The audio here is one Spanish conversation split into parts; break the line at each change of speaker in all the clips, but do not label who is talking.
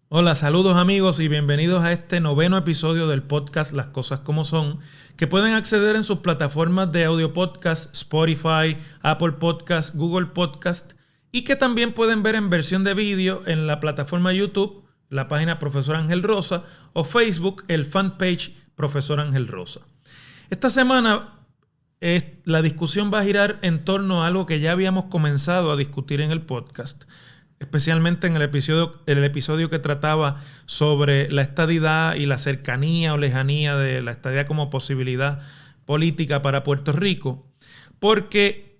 Hola, saludos amigos y bienvenidos a este noveno episodio del podcast Las Cosas Como Son, que pueden acceder en sus plataformas de audio podcast, Spotify, Apple Podcast, Google Podcast, y que también pueden ver en versión de vídeo en la plataforma YouTube, la página Profesor Ángel Rosa, o Facebook, el fanpage Profesor Ángel Rosa. Esta semana la discusión va a girar en torno a algo que ya habíamos comenzado a discutir en el podcast, especialmente en el episodio que trataba sobre la estadidad y la cercanía o lejanía de la estadidad como posibilidad política para Puerto Rico, porque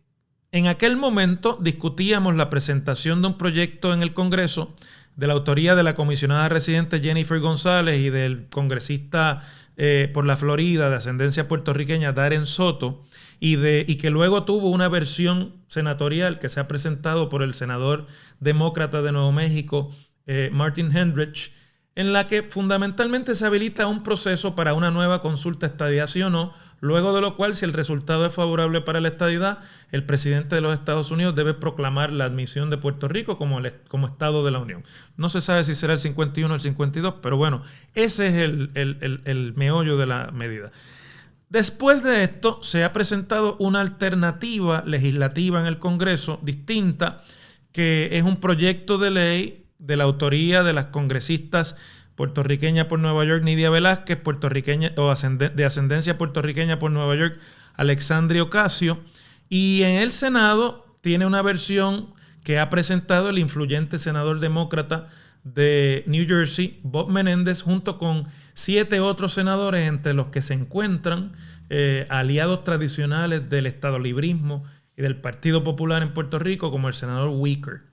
en aquel momento discutíamos la presentación de un proyecto en el Congreso de la autoría de la comisionada residente Jennifer González y del congresista por la Florida de ascendencia puertorriqueña Darren Soto, y que luego tuvo una versión senatorial que se ha presentado por el senador demócrata de Nuevo México, Martin Hendrich, en la que fundamentalmente se habilita un proceso para una nueva consulta estadidad sí o no, luego de lo cual, si el resultado es favorable para la estadidad, el presidente de los Estados Unidos debe proclamar la admisión de Puerto Rico como Estado de la Unión. No se sabe si será el 51 o el 52, pero bueno, ese es el meollo de la medida. Después de esto, se ha presentado una alternativa legislativa en el Congreso distinta, que es un proyecto de ley de la autoría de las congresistas puertorriqueña por Nueva York, Nidia Velázquez, de ascendencia puertorriqueña por Nueva York, Alexandria Ocasio, y en el Senado tiene una versión que ha presentado el influyente senador demócrata de New Jersey, Bob Menéndez, junto con 7 otros senadores, entre los que se encuentran aliados tradicionales del estadolibrismo y del Partido Popular en Puerto Rico, como el senador Wicker.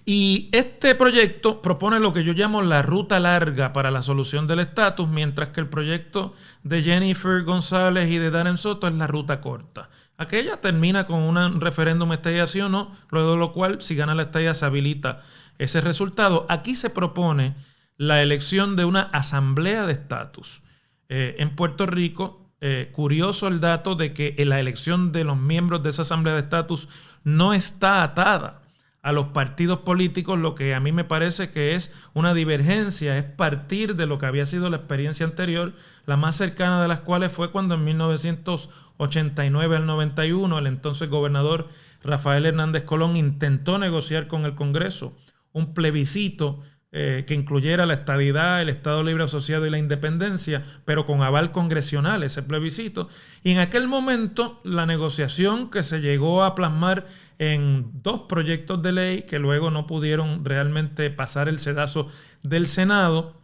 Y este proyecto propone lo que yo llamo la ruta larga para la solución del estatus, mientras que el proyecto de Jennifer González y de Darren Soto es la ruta corta. Aquella termina con un referéndum estadidad sí o no, luego de lo cual, si gana la estadidad, se habilita ese resultado. Aquí se propone la elección de una asamblea de estatus. En Puerto Rico, curioso el dato de que la elección de los miembros de esa asamblea de estatus no está atada a los partidos políticos, lo que a mí me parece que es una divergencia, es partir de lo que había sido la experiencia anterior, la más cercana de las cuales fue cuando en 1989 al 91 el entonces gobernador Rafael Hernández Colón intentó negociar con el Congreso un plebiscito que incluyera la estadidad, el Estado Libre Asociado y la independencia, pero con aval congresional ese plebiscito. Y en aquel momento la negociación, que se llegó a plasmar en 2 proyectos de ley que luego no pudieron realmente pasar el sedazo del Senado,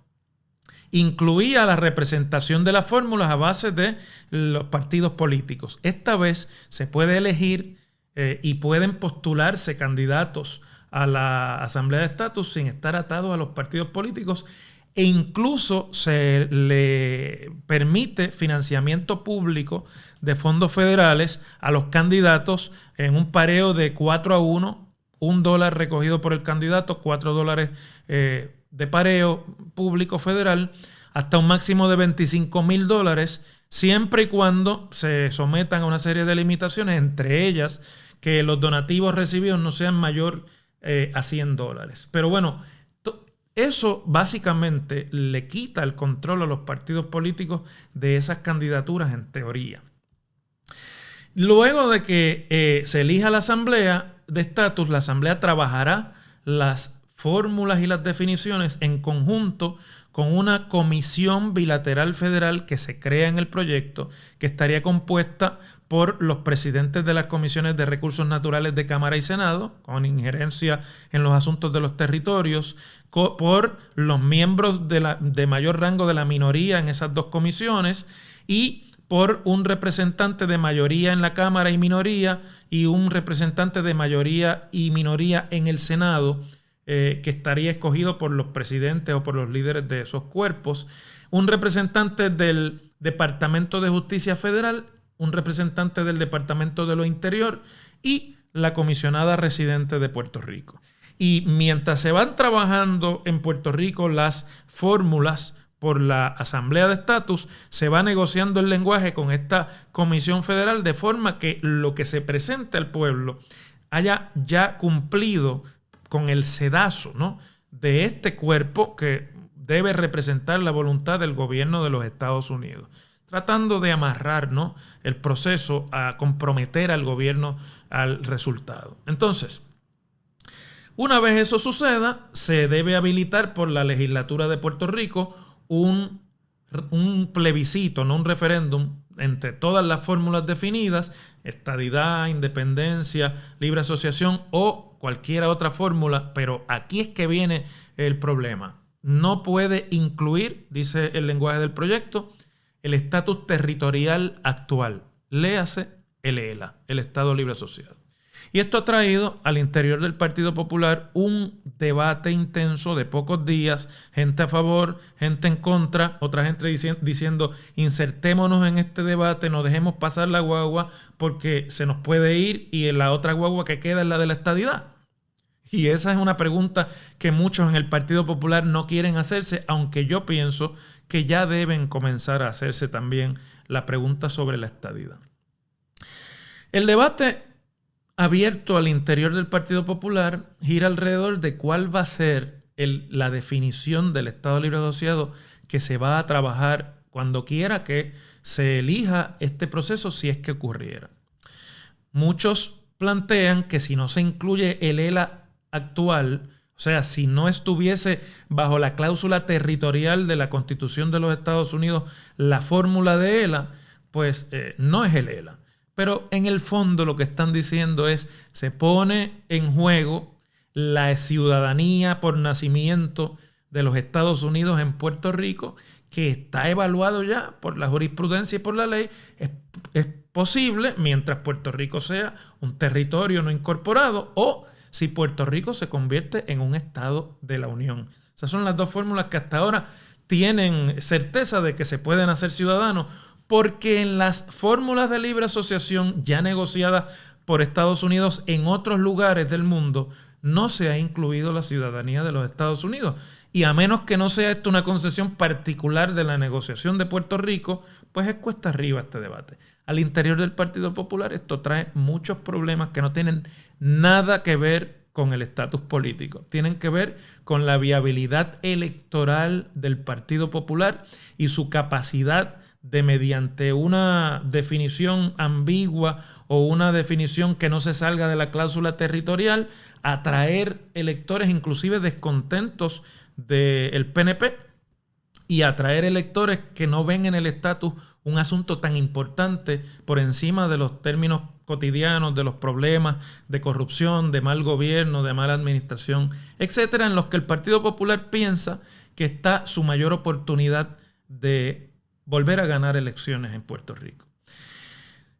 incluía la representación de las fórmulas a base de los partidos políticos. Esta vez se puede elegir y pueden postularse candidatos a la Asamblea de Estatus sin estar atados a los partidos políticos, e incluso se le permite financiamiento público de fondos federales a los candidatos en un pareo de 4-1, $1 recogido por el candidato, $4 de pareo público federal, hasta un máximo de $25,000, siempre y cuando se sometan a una serie de limitaciones, entre ellas que los donativos recibidos no sean mayor a $100. Pero bueno, eso básicamente le quita el control a los partidos políticos de esas candidaturas en teoría. Luego de que se elija la asamblea de estatus, la asamblea trabajará las fórmulas y las definiciones en conjunto con una comisión bilateral federal que se crea en el proyecto, que estaría compuesta por los presidentes de las comisiones de recursos naturales de Cámara y Senado, con injerencia en los asuntos de los territorios, por los miembros de mayor rango de la minoría en esas 2 comisiones, y por un representante de mayoría en la Cámara y minoría, y un representante de mayoría y minoría en el Senado, que estaría escogido por los presidentes o por los líderes de esos cuerpos, un representante del Departamento de Justicia Federal, un representante del Departamento de lo Interior y la comisionada residente de Puerto Rico. Y mientras se van trabajando en Puerto Rico las fórmulas por la Asamblea de Estatus, se va negociando el lenguaje con esta Comisión Federal, de forma que lo que se presente al pueblo haya ya cumplido con el sedazo, ¿no?, de este cuerpo que debe representar la voluntad del gobierno de los Estados Unidos, tratando de amarrar, ¿no?, el proceso a comprometer al gobierno al resultado. Entonces, una vez eso suceda, se debe habilitar por la legislatura de Puerto Rico un plebiscito, no un referéndum, entre todas las fórmulas definidas, estadidad, independencia, libre asociación o cualquier otra fórmula, pero aquí es que viene el problema. No puede incluir, dice el lenguaje del proyecto, el estatus territorial actual, léase el ELA, el Estado Libre Asociado. Y esto ha traído al interior del Partido Popular un debate intenso de pocos días, gente a favor, gente en contra, otra gente diciendo insertémonos en este debate, no dejemos pasar la guagua porque se nos puede ir y la otra guagua que queda es la de la estadidad. Y esa es una pregunta que muchos en el Partido Popular no quieren hacerse, aunque yo pienso que ya deben comenzar a hacerse también la pregunta sobre la estadidad. El debate abierto al interior del Partido Popular gira alrededor de cuál va a ser la definición del Estado Libre Asociado que se va a trabajar cuando quiera que se elija este proceso, si es que ocurriera. Muchos plantean que si no se incluye el ELA actual, o sea, si no estuviese bajo la cláusula territorial de la Constitución de los Estados Unidos la fórmula de ELA, pues no es el ELA. Pero en el fondo lo que están diciendo es, se pone en juego la ciudadanía por nacimiento de los Estados Unidos en Puerto Rico, que está evaluado ya por la jurisprudencia y por la ley. Es posible, mientras Puerto Rico sea un territorio no incorporado, o si Puerto Rico se convierte en un estado de la Unión. Esas son las dos fórmulas que hasta ahora tienen certeza de que se pueden hacer ciudadanos, porque en las fórmulas de libre asociación ya negociadas por Estados Unidos en otros lugares del mundo, no se ha incluido la ciudadanía de los Estados Unidos. Y a menos que no sea esto una concesión particular de la negociación de Puerto Rico, pues es cuesta arriba este debate. Al interior del Partido Popular esto trae muchos problemas que no tienen nada que ver con el estatus político. Tienen que ver con la viabilidad electoral del Partido Popular y su capacidad de, mediante una definición ambigua o una definición que no se salga de la cláusula territorial, atraer electores inclusive descontentos del PNP y atraer electores que no ven en el estatus un asunto tan importante por encima de los términos cotidianos, de los problemas de corrupción, de mal gobierno, de mala administración, etcétera, en los que el Partido Popular piensa que está su mayor oportunidad de volver a ganar elecciones en Puerto Rico.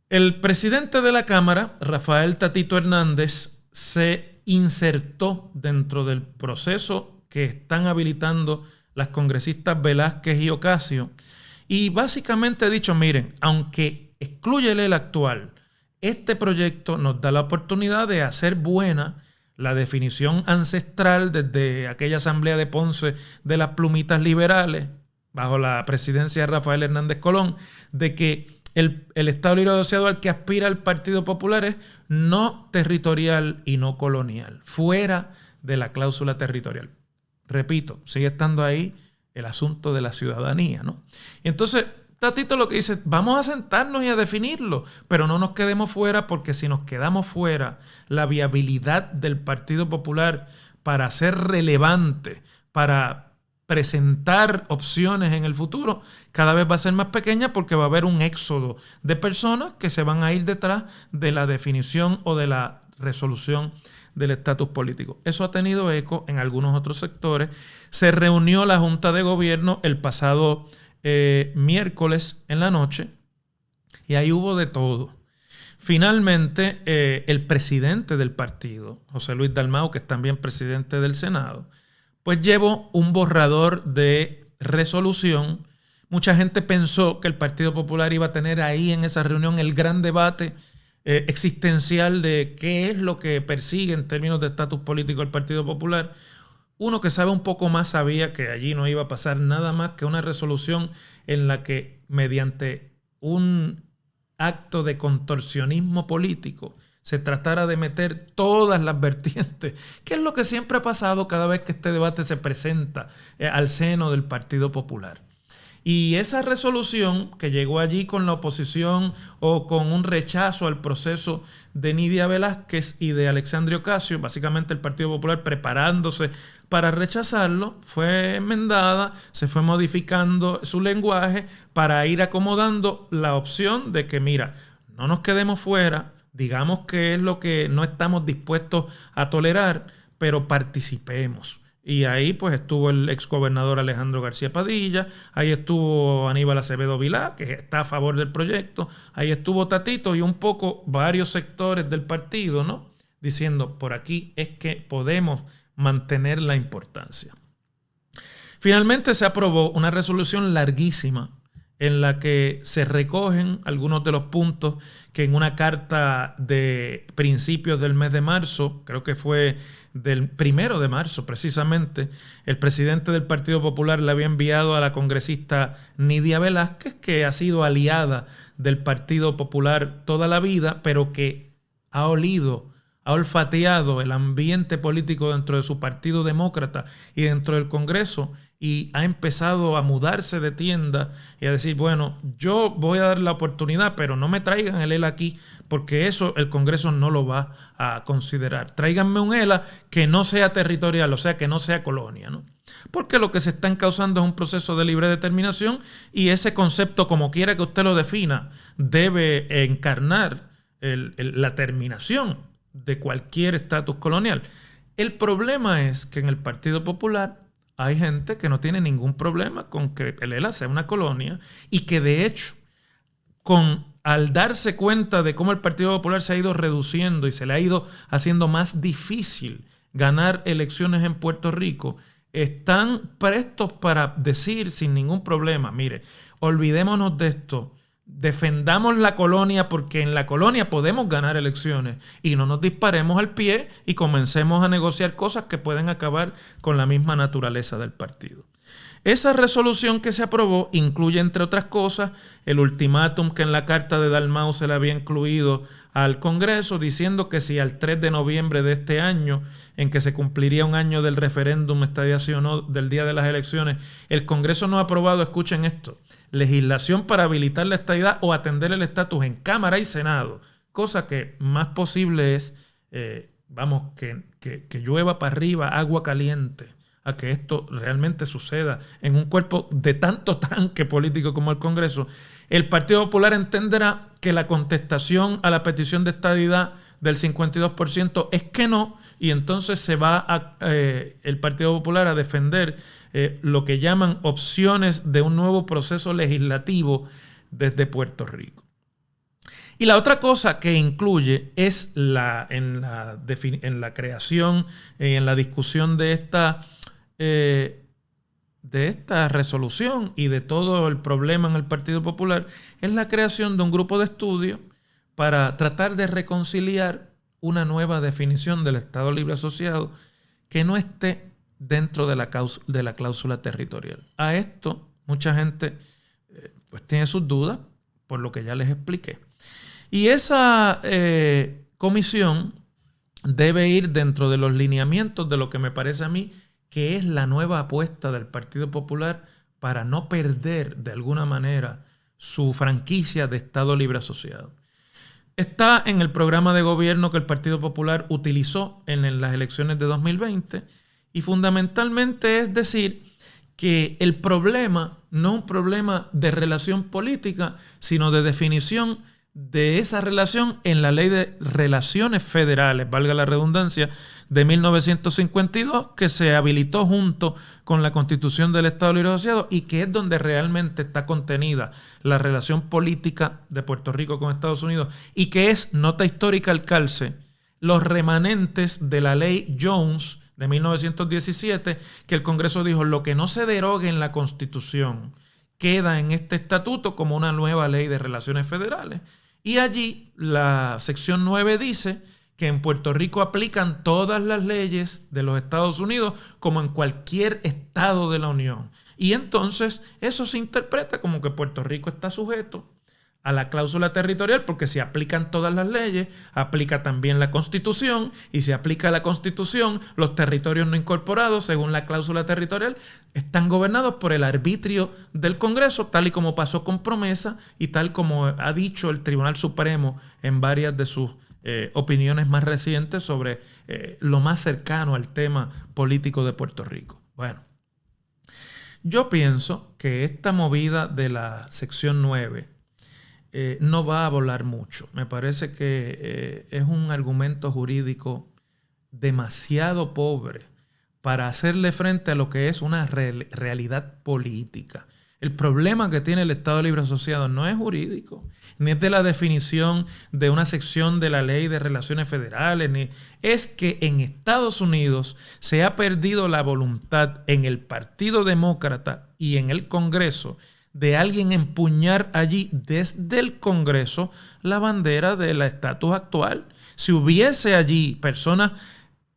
El presidente de la Cámara, Rafael Tatito Hernández, se insertó dentro del proceso que están habilitando las congresistas Velázquez y Ocasio y básicamente ha dicho, miren, aunque excluye el actual, este proyecto nos da la oportunidad de hacer buena la definición ancestral desde aquella asamblea de Ponce de las plumitas liberales, bajo la presidencia de Rafael Hernández Colón, de que el Estado Libre Asociado al que aspira el Partido Popular es no territorial y no colonial, fuera de la cláusula territorial. Repito, sigue estando ahí el asunto de la ciudadanía, ¿no? Y entonces Tatito lo que dice, vamos a sentarnos y a definirlo, pero no nos quedemos fuera, porque si nos quedamos fuera, la viabilidad del Partido Popular para ser relevante, para presentar opciones en el futuro, cada vez va a ser más pequeña, porque va a haber un éxodo de personas que se van a ir detrás de la definición o de la resolución del estatus político. Eso ha tenido eco en algunos otros sectores. Se reunió la Junta de Gobierno el pasado miércoles en la noche y ahí hubo de todo. Finalmente, el presidente del partido, José Luis Dalmau, que es también presidente del Senado, pues llevó un borrador de resolución. Mucha gente pensó que el Partido Popular iba a tener ahí en esa reunión el gran debate existencial de qué es lo que persigue en términos de estatus político el Partido Popular. Uno que sabe un poco más sabía que allí no iba a pasar nada más que una resolución en la que, mediante un acto de contorsionismo político, se tratara de meter todas las vertientes, que es lo que siempre ha pasado cada vez que este debate se presenta al seno del Partido Popular. Y esa resolución que llegó allí con la oposición o con un rechazo al proceso de Nidia Velázquez y de Alexandria Ocasio, básicamente el Partido Popular preparándose para rechazarlo, fue enmendada, se fue modificando su lenguaje para ir acomodando la opción de que, mira, no nos quedemos fuera, digamos que es lo que no estamos dispuestos a tolerar, pero participemos. Y ahí pues estuvo el exgobernador Alejandro García Padilla, ahí estuvo Aníbal Acevedo Vilá, que está a favor del proyecto, ahí estuvo Tatito y un poco varios sectores del partido, ¿no? Diciendo, por aquí es que podemos mantener la importancia. Finalmente se aprobó una resolución larguísima en la que se recogen algunos de los puntos que en una carta de principios del mes de marzo, creo que fue del 1 de marzo precisamente, el presidente del Partido Popular le había enviado a la congresista Nidia Velázquez, que ha sido aliada del Partido Popular toda la vida, pero que ha olfateado el ambiente político dentro de su Partido Demócrata y dentro del Congreso, y ha empezado a mudarse de tienda y a decir, bueno, yo voy a dar la oportunidad, pero no me traigan el ELA aquí, porque eso el Congreso no lo va a considerar. Tráiganme un ELA que no sea territorial, o sea, que no sea colonia, ¿no? Porque lo que se está encauzando es un proceso de libre determinación y ese concepto, como quiera que usted lo defina, debe encarnar la terminación de cualquier estatus colonial. El problema es que en el Partido Popular hay gente que no tiene ningún problema con que el ELA sea una colonia y que de hecho, al darse cuenta de cómo el Partido Popular se ha ido reduciendo y se le ha ido haciendo más difícil ganar elecciones en Puerto Rico, están prestos para decir sin ningún problema, mire, olvidémonos de esto, defendamos la colonia porque en la colonia podemos ganar elecciones y no nos disparemos al pie y comencemos a negociar cosas que pueden acabar con la misma naturaleza del partido. Esa resolución que se aprobó incluye, entre otras cosas, el ultimátum que en la carta de Dalmau se le había incluido al Congreso, diciendo que si al 3 de noviembre de este año, en que se cumpliría un año del referéndum estadía sí o no del día de las elecciones, el Congreso no ha aprobado, escuchen esto, legislación para habilitar la estadidad o atender el estatus en Cámara y Senado, cosa que más posible es, que llueva para arriba agua caliente a que esto realmente suceda en un cuerpo de tanto tanque político como el Congreso. El Partido Popular entenderá que la contestación a la petición de estadidad del 52% es que no, y entonces se va el Partido Popular a defender lo que llaman opciones de un nuevo proceso legislativo desde Puerto Rico. Y la otra cosa que incluye es en la creación y en la discusión de esta resolución y de todo el problema en el Partido Popular, es la creación de un grupo de estudio para tratar de reconciliar una nueva definición del Estado Libre Asociado que no esté dentro de la cláusula territorial. A esto mucha gente pues tiene sus dudas por lo que ya les expliqué. Y esa comisión debe ir dentro de los lineamientos de lo que me parece a mí que es la nueva apuesta del Partido Popular para no perder de alguna manera su franquicia de Estado Libre Asociado. Está en el programa de gobierno que el Partido Popular utilizó en las elecciones de 2020 y fundamentalmente es decir que el problema no es un problema de relación política, sino de definición de esa relación en la Ley de Relaciones Federales, valga la redundancia, de 1952, que se habilitó junto con la Constitución del Estado Libre Asociado y que es donde realmente está contenida la relación política de Puerto Rico con Estados Unidos y que es, nota histórica al calce, los remanentes de la Ley Jones de 1917, que el Congreso dijo, lo que no se derogue en la Constitución queda en este estatuto como una nueva Ley de Relaciones Federales. Y allí la sección 9 dice que en Puerto Rico aplican todas las leyes de los Estados Unidos como en cualquier estado de la Unión. Y entonces eso se interpreta como que Puerto Rico está sujeto a la cláusula territorial, porque si aplican todas las leyes, aplica también la Constitución, y si aplica la Constitución, los territorios no incorporados, según la cláusula territorial, están gobernados por el arbitrio del Congreso, tal y como pasó con Promesa y tal como ha dicho el Tribunal Supremo en varias de sus opiniones más recientes sobre lo más cercano al tema político de Puerto Rico. Bueno, yo pienso que esta movida de la sección 9 no va a volar mucho. Me parece que es un argumento jurídico demasiado pobre para hacerle frente a lo que es una realidad política. El problema que tiene el Estado Libre Asociado no es jurídico, ni es de la definición de una sección de la Ley de Relaciones Federales, ni es que en Estados Unidos se ha perdido la voluntad en el Partido Demócrata y en el Congreso de alguien empuñar allí desde el Congreso la bandera del estatus actual. Si hubiese allí personas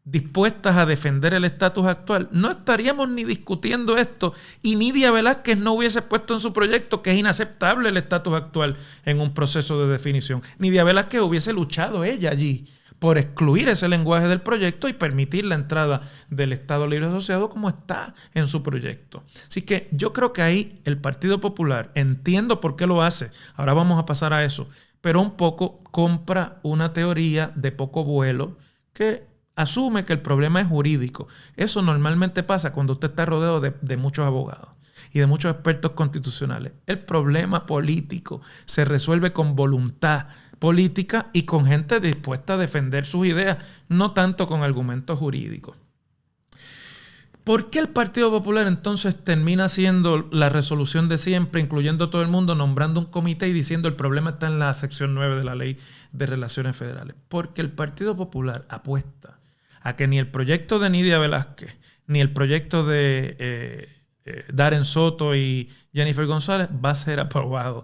dispuestas a defender el estatus actual, no estaríamos ni discutiendo esto, y Nidia Velázquez no hubiese puesto en su proyecto que es inaceptable el estatus actual en un proceso de definición. Nidia Velázquez hubiese luchado ella allí por excluir ese lenguaje del proyecto y permitir la entrada del Estado Libre Asociado como está en su proyecto. Así que yo creo que ahí el Partido Popular, entiendo por qué lo hace, ahora vamos a pasar a eso, pero un poco compra una teoría de poco vuelo que asume que el problema es jurídico. Eso normalmente pasa cuando usted está rodeado de muchos abogados y de muchos expertos constitucionales. El problema político se resuelve con voluntad política y con gente dispuesta a defender sus ideas, no tanto con argumentos jurídicos. ¿Por qué el Partido Popular entonces termina haciendo la resolución de siempre, incluyendo a todo el mundo, nombrando un comité y diciendo el problema está en la sección 9 de la Ley de Relaciones Federales? Porque el Partido Popular apuesta a que ni el proyecto de Nidia Velázquez, ni el proyecto de Darren Soto y Jennifer González va a ser aprobado.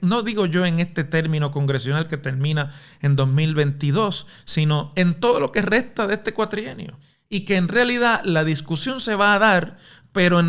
No digo yo en este término congresional que termina en 2022, sino en todo lo que resta de este cuatrienio. Y que en realidad la discusión se va a dar, pero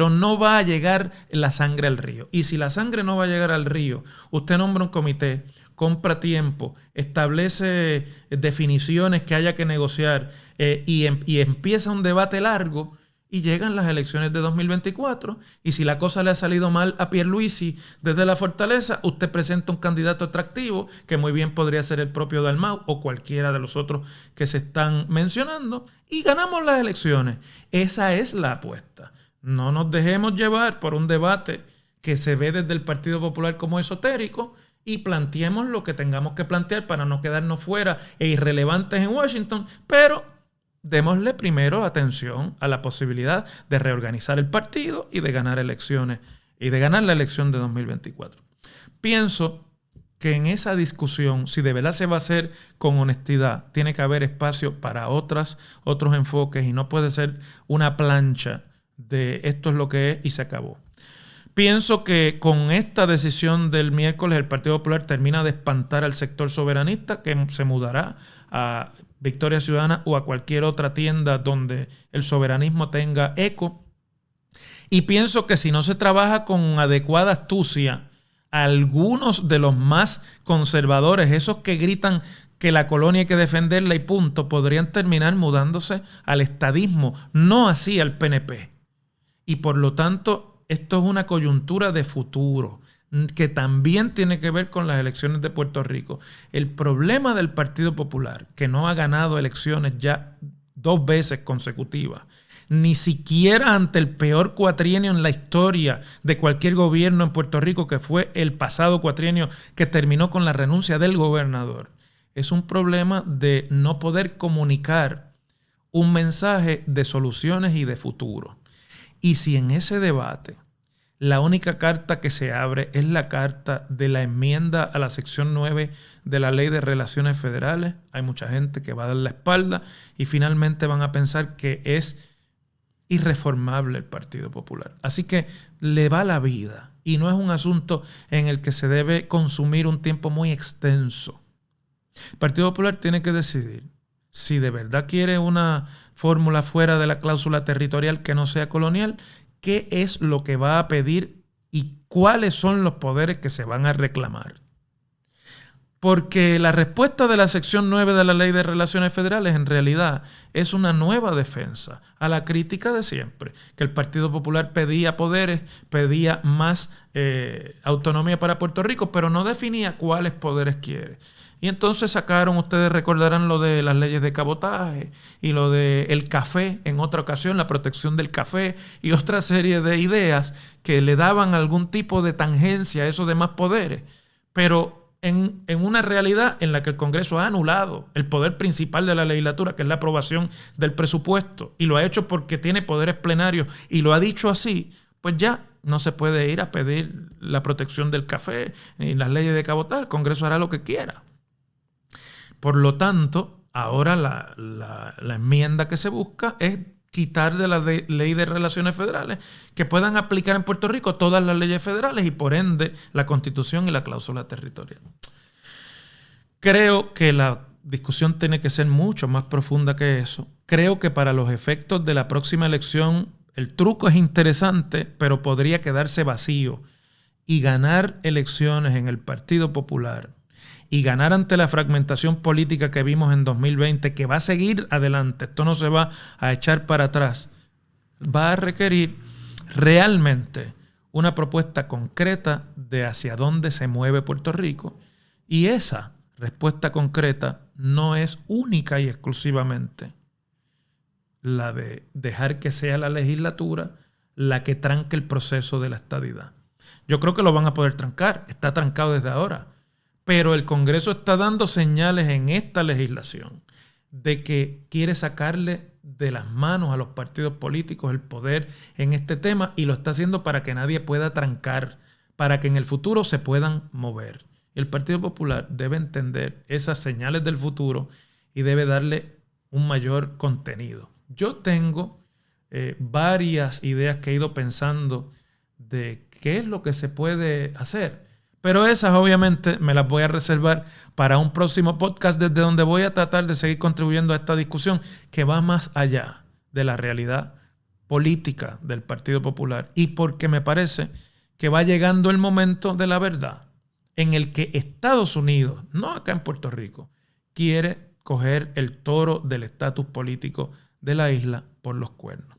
no va a llegar la sangre al río. Y si la sangre no va a llegar al río, usted nombra un comité, compra tiempo, establece definiciones que haya que negociar y empieza un debate largo y llegan las elecciones de 2024 y si la cosa le ha salido mal a Pierluisi desde la fortaleza, usted presenta un candidato atractivo que muy bien podría ser el propio Dalmau o cualquiera de los otros que se están mencionando y ganamos las elecciones. Esa es la apuesta. No nos dejemos llevar por un debate que se ve desde el Partido Popular como esotérico y planteemos lo que tengamos que plantear para no quedarnos fuera e irrelevantes en Washington, pero démosle primero atención a la posibilidad de reorganizar el partido y de ganar elecciones y de ganar la elección de 2024. Pienso que en esa discusión, si de verdad se va a hacer con honestidad, tiene que haber espacio para otros enfoques y no puede ser una plancha de esto es lo que es y se acabó. Pienso que con esta decisión del miércoles el Partido Popular termina de espantar al sector soberanista que se mudará a Victoria Ciudadana o a cualquier otra tienda donde el soberanismo tenga eco. Y pienso que si no se trabaja con adecuada astucia, algunos de los más conservadores, esos que gritan que la colonia hay que defenderla y punto, podrían terminar mudándose al estadismo, no así al PNP. Y por lo tanto, esto es una coyuntura de futuro que también tiene que ver con las elecciones de Puerto Rico. El problema del Partido Popular, que no ha ganado elecciones ya 2 veces consecutivas, ni siquiera ante el peor cuatrienio en la historia de cualquier gobierno en Puerto Rico, que fue el pasado cuatrienio que terminó con la renuncia del gobernador, es un problema de no poder comunicar un mensaje de soluciones y de futuro. Y si en ese debate la única carta que se abre es la carta de la enmienda a la sección 9 de la Ley de Relaciones Federales, hay mucha gente que va a dar la espalda y finalmente van a pensar que es irreformable el Partido Popular. Así que le va la vida y no es un asunto en el que se debe consumir un tiempo muy extenso. El Partido Popular tiene que decidir si de verdad quiere una fórmula fuera de la cláusula territorial que no sea colonial, qué es lo que va a pedir y ¿cuáles son los poderes que se van a reclamar? Porque la respuesta de la sección 9 de la Ley de Relaciones Federales en realidad es una nueva defensa a la crítica de siempre, que el Partido Popular pedía poderes, pedía más autonomía para Puerto Rico, pero no definía cuáles poderes quiere. Y entonces sacaron, ustedes recordarán lo de las leyes de cabotaje y lo del café en otra ocasión, la protección del café y otra serie de ideas que le daban algún tipo de tangencia a esos demás poderes. Pero en una realidad en la que el Congreso ha anulado el poder principal de la legislatura, que es la aprobación del presupuesto, y lo ha hecho porque tiene poderes plenarios y lo ha dicho así, pues ya no se puede ir a pedir la protección del café y las leyes de cabotaje. El Congreso hará lo que quiera. Por lo tanto, ahora la enmienda que se busca es quitar de la Ley de Relaciones Federales que puedan aplicar en Puerto Rico todas las leyes federales y por ende la Constitución y la cláusula territorial. Creo que la discusión tiene que ser mucho más profunda que eso. Creo que para los efectos de la próxima elección el truco es interesante, pero podría quedarse vacío y ganar elecciones en el Partido Popular y ganar ante la fragmentación política que vimos en 2020, que va a seguir adelante, esto no se va a echar para atrás, va a requerir realmente una propuesta concreta de hacia dónde se mueve Puerto Rico, y esa respuesta concreta no es única y exclusivamente la de dejar que sea la legislatura la que tranque el proceso de la estadidad. Yo creo que lo van a poder trancar, está trancado desde ahora. Pero el Congreso está dando señales en esta legislación de que quiere sacarle de las manos a los partidos políticos el poder en este tema y lo está haciendo para que nadie pueda trancar, para que en el futuro se puedan mover. El Partido Popular debe entender esas señales del futuro y debe darle un mayor contenido. Yo tengo varias ideas que he ido pensando de qué es lo que se puede hacer. Pero esas obviamente me las voy a reservar para un próximo podcast desde donde voy a tratar de seguir contribuyendo a esta discusión que va más allá de la realidad política del Partido Popular y porque me parece que va llegando el momento de la verdad en el que Estados Unidos, no acá en Puerto Rico, quiere coger el toro del estatus político de la isla por los cuernos.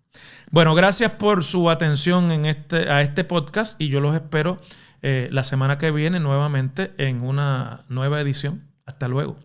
Bueno, gracias por su atención a este podcast y yo los espero la semana que viene nuevamente en una nueva edición. Hasta luego.